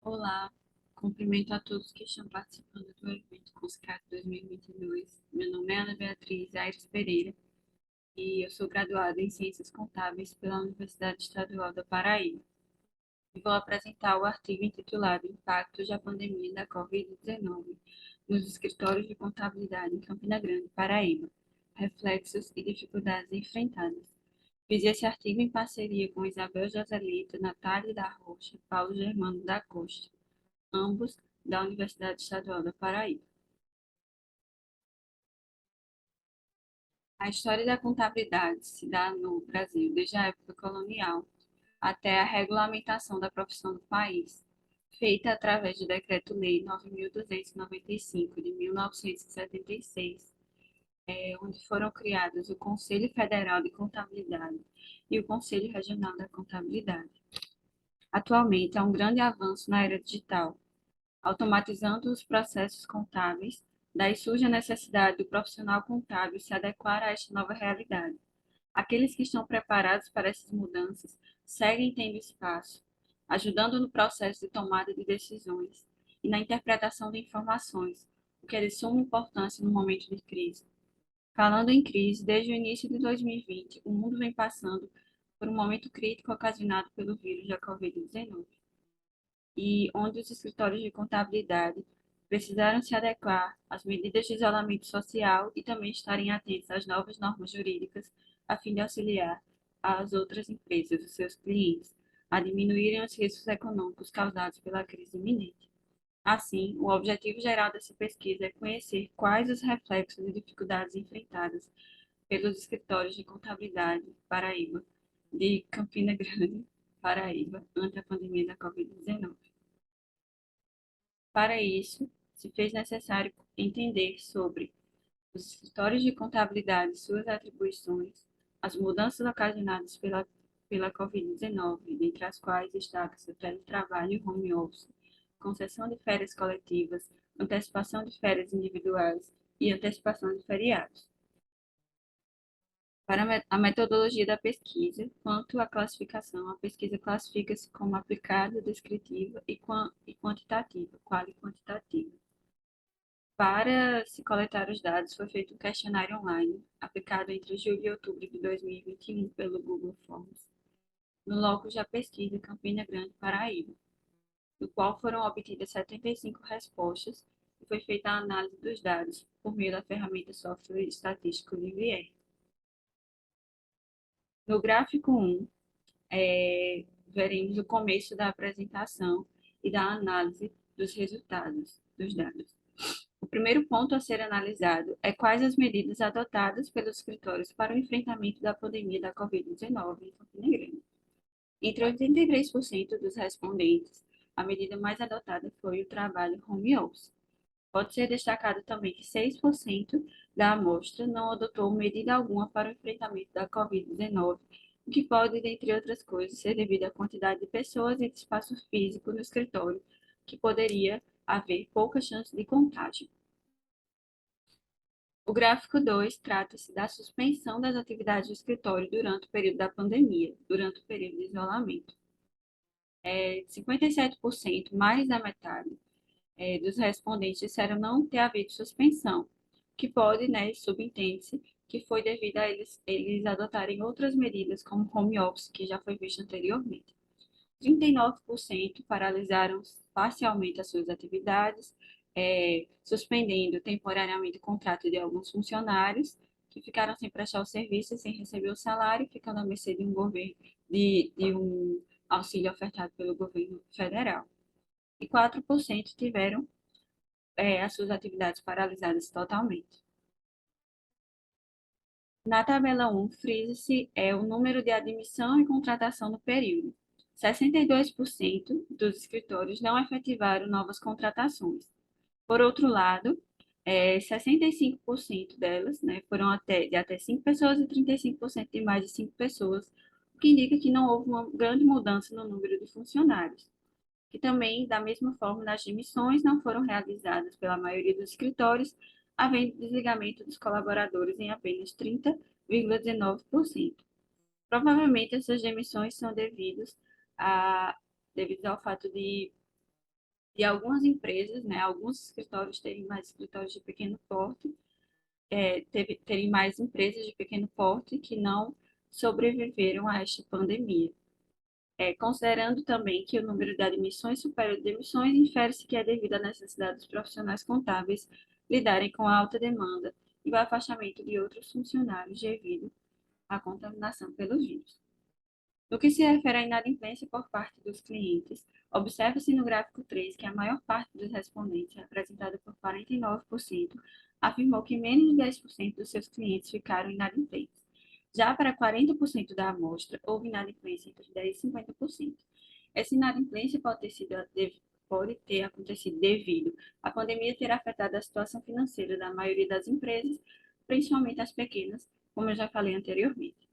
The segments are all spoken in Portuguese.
Olá, cumprimento a todos que estão participando do evento Conscrat 2022. Meu nome é Ana Beatriz Aires Pereira e eu sou graduada em Ciências Contábeis pela Universidade Estadual da Paraíba. E vou apresentar o artigo intitulado Impactos da Pandemia da Covid-19 nos escritórios de contabilidade em Campina Grande, Paraíba, reflexos e dificuldades enfrentadas. Fiz esse artigo em parceria com Isabel Joselito, Natália da Rocha e Paulo Germano da Costa, ambos da Universidade Estadual da Paraíba. A história da contabilidade se dá no Brasil desde a época colonial até a regulamentação da profissão do país, feita através do Decreto-Lei 9.295 de 1976, onde foram criados o Conselho Federal de Contabilidade e o Conselho Regional da Contabilidade. Atualmente, há um grande avanço na era digital, automatizando os processos contábeis, daí surge a necessidade do profissional contábil se adequar a esta nova realidade. Aqueles que estão preparados para essas mudanças seguem tendo espaço, ajudando no processo de tomada de decisões e na interpretação de informações, o que é de suma importância no momento de crise. Falando em crise, desde o início de 2020, o mundo vem passando por um momento crítico ocasionado pelo vírus da Covid-19 e onde os escritórios de contabilidade precisaram se adequar às medidas de isolamento social e também estarem atentos às novas normas jurídicas a fim de auxiliar as outras empresas, os seus clientes, a diminuírem os riscos econômicos causados pela crise iminente. Assim, o objetivo geral dessa pesquisa é conhecer quais os reflexos e dificuldades enfrentadas pelos escritórios de contabilidade Paraíba, de Campina Grande, Paraíba, ante a pandemia da Covid-19. Para isso, se fez necessário entender sobre os escritórios de contabilidade e suas atribuições, as mudanças ocasionadas pela Covid-19, dentre as quais destaca-se o teletrabalho e home office, concessão de férias coletivas, antecipação de férias individuais e antecipação de feriados. Para a metodologia da pesquisa, quanto à classificação, a pesquisa classifica-se como aplicada, descritiva e quantitativa, qual e quantitativa. Para se coletar os dados, foi feito um questionário online, aplicado entre julho e outubro de 2021 pelo Google Forms, no locus da pesquisa Campina Grande, Paraíba, no qual foram obtidas 75 respostas e foi feita a análise dos dados por meio da ferramenta software estatístico Livier. No gráfico 1, veremos o começo da apresentação e da análise dos resultados dos dados. O primeiro ponto a ser analisado é quais as medidas adotadas pelos escritórios para o enfrentamento da pandemia da Covid-19 em Campina Grande. Entre 83% dos respondentes, a medida mais adotada foi o trabalho home office. Pode ser destacado também que 6% da amostra não adotou medida alguma para o enfrentamento da Covid-19, o que pode, dentre outras coisas, ser devido à quantidade de pessoas e de espaço físico no escritório, que poderia haver pouca chance de contágio. O gráfico 2 trata-se da suspensão das atividades do escritório durante o período da pandemia, durante o período de isolamento. 57%, mais da metade, dos respondentes disseram não ter havido suspensão, que pode, né, subentende-se, que foi devido a eles adotarem outras medidas, como home office, que já foi visto anteriormente. 39% paralisaram parcialmente as suas atividades, suspendendo temporariamente o contrato de alguns funcionários que ficaram sem prestar o serviço e sem receber o salário, ficando à mercê de um governo, de um auxílio ofertado pelo governo federal. E 4% tiveram as suas atividades paralisadas totalmente. Na tabela 1, frisa-se o número de admissão e contratação no período. 62% dos escritórios não efetivaram novas contratações. Por outro lado, 65% delas, né, foram de até 5 pessoas e 35% de mais de 5 pessoas, o que indica que não houve uma grande mudança no número de funcionários. E também, da mesma forma, as demissões não foram realizadas pela maioria dos escritórios, havendo desligamento dos colaboradores em apenas 30,19%. Provavelmente essas demissões são devidas ao fato de de algumas empresas, né, alguns escritórios terem mais escritórios de pequeno porte, terem mais empresas de pequeno porte que não sobreviveram a esta pandemia. Considerando também que o número de admissões supera o de demissões, infere-se que é devido à necessidade dos profissionais contábeis lidarem com a alta demanda e o afastamento de outros funcionários devido à contaminação pelo vírus. No que se refere à inadimplência por parte dos clientes, observa-se no gráfico 3 que a maior parte dos respondentes, representada por 49%, afirmou que menos de 10% dos seus clientes ficaram inadimplentes. Já para 40% da amostra, houve inadimplência entre 10% e 50%. Essa inadimplência pode ter acontecido devido à pandemia ter afetado a situação financeira da maioria das empresas, principalmente as pequenas, como eu já falei anteriormente.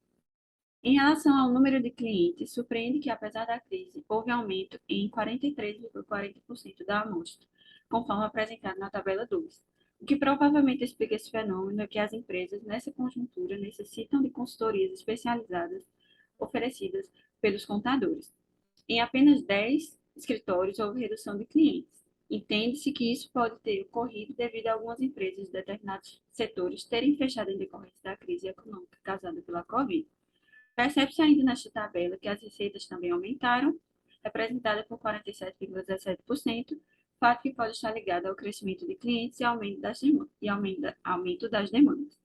Em relação ao número de clientes, surpreende que, apesar da crise, houve aumento em 43,40% da amostra, conforme apresentado na tabela 2. O que provavelmente explica esse fenômeno é que as empresas, nessa conjuntura, necessitam de consultorias especializadas oferecidas pelos contadores. Em apenas 10 escritórios houve redução de clientes. Entende-se que isso pode ter ocorrido devido a algumas empresas de determinados setores terem fechado em decorrência da crise econômica causada pela Covid. Percebe-se ainda nesta tabela que as receitas também aumentaram, representada por 47,17%, fato que pode estar ligado ao crescimento de clientes e aumento das demandas.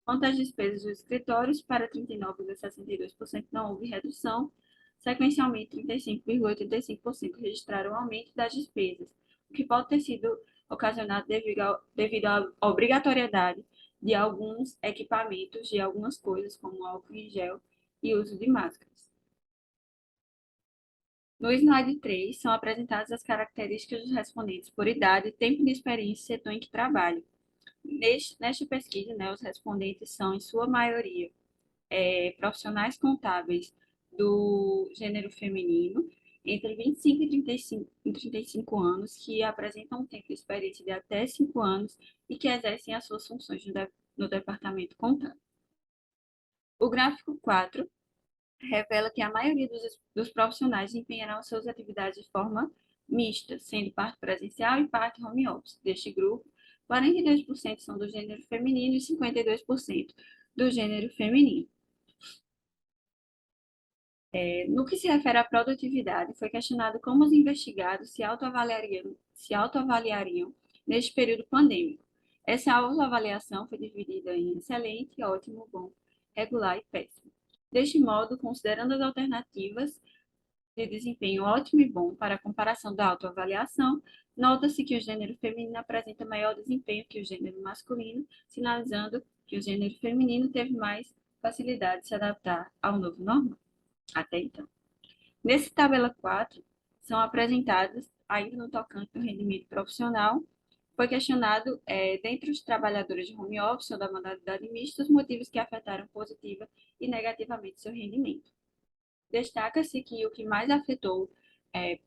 Quanto às despesas dos escritórios, para 39,62% não houve redução, sequencialmente 35,85% registraram aumento das despesas, o que pode ter sido ocasionado devido à obrigatoriedade de alguns equipamentos, de algumas coisas, como álcool em gel e uso de máscaras. No slide 3, são apresentadas as características dos respondentes por idade, tempo de experiência e setor em que trabalham. Nesta pesquisa, né, os respondentes são, em sua maioria, profissionais contábeis do gênero feminino, entre 25 e 35 anos, que apresentam um tempo de experiência de até 5 anos e que exercem as suas funções no departamento contábil. O gráfico 4 revela que a maioria dos profissionais desempenharão suas atividades de forma mista, sendo parte presencial e parte home office. Deste grupo, 42% são do gênero feminino e 52% do gênero feminino. No que se refere à produtividade, foi questionado como os investigados se autoavaliariam neste período pandêmico. Essa autoavaliação foi dividida em excelente, ótimo, bom, regular e péssimo. Deste modo, considerando as alternativas de desempenho ótimo e bom para a comparação da autoavaliação, nota-se que o gênero feminino apresenta maior desempenho que o gênero masculino, sinalizando que o gênero feminino teve mais facilidade de se adaptar ao novo normal até então. Nesse tabela 4, são apresentadas, ainda no tocante ao rendimento profissional, foi questionado, dentre os trabalhadores de home office ou da modalidade mista, os motivos que afetaram positiva e negativamente seu rendimento. Destaca-se que o que mais afetou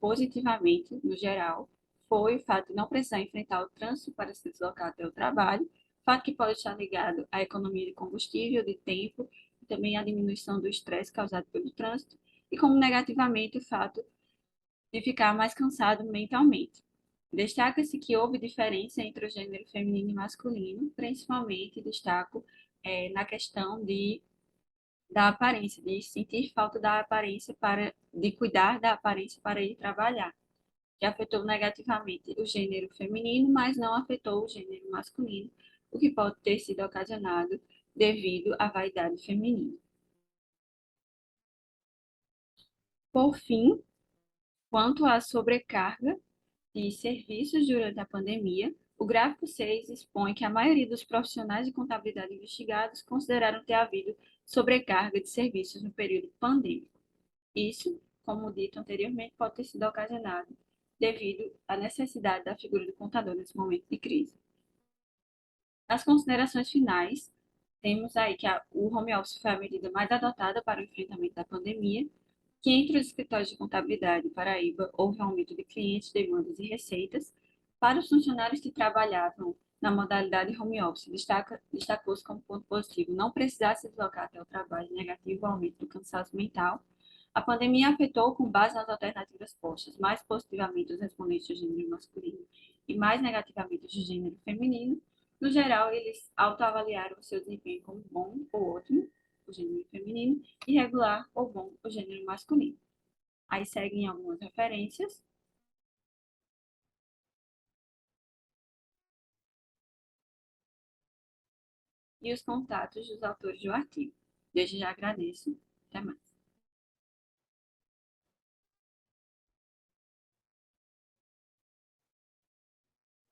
positivamente, no geral, foi o fato de não precisar enfrentar o trânsito para se deslocar até o trabalho, fato que pode estar ligado à economia de combustível, de tempo, e também à diminuição do estresse causado pelo trânsito, e como negativamente o fato de ficar mais cansado mentalmente. Destaca-se que houve diferença entre o gênero feminino e masculino, principalmente destaco na questão da aparência, de sentir falta da aparência de cuidar da aparência para ir trabalhar, que afetou negativamente o gênero feminino, mas não afetou o gênero masculino, o que pode ter sido ocasionado devido à vaidade feminina. Por fim, quanto à sobrecarga de serviços durante a pandemia, o gráfico 6 expõe que a maioria dos profissionais de contabilidade investigados consideraram ter havido sobrecarga de serviços no período pandêmico. Isso, como dito anteriormente, pode ter sido ocasionado devido à necessidade da figura do contador nesse momento de crise. Nas considerações finais, temos aí que o home office foi a medida mais adotada para o enfrentamento da pandemia, que entre os escritórios de contabilidade em Paraíba houve um aumento de clientes, demandas e receitas. Para os funcionários que trabalhavam na modalidade home office, destacou-se como ponto positivo não precisar se deslocar até o trabalho, negativo o aumento do cansaço mental. A pandemia afetou, com base nas alternativas postas, mais positivamente os respondentes do gênero masculino e mais negativamente os do gênero feminino. No geral, eles autoavaliaram o seu desempenho como bom ou ótimo, o gênero feminino, e regular ou bom, o gênero masculino. Aí seguem algumas referências e os contatos dos autores do artigo. Desde já agradeço. Até mais.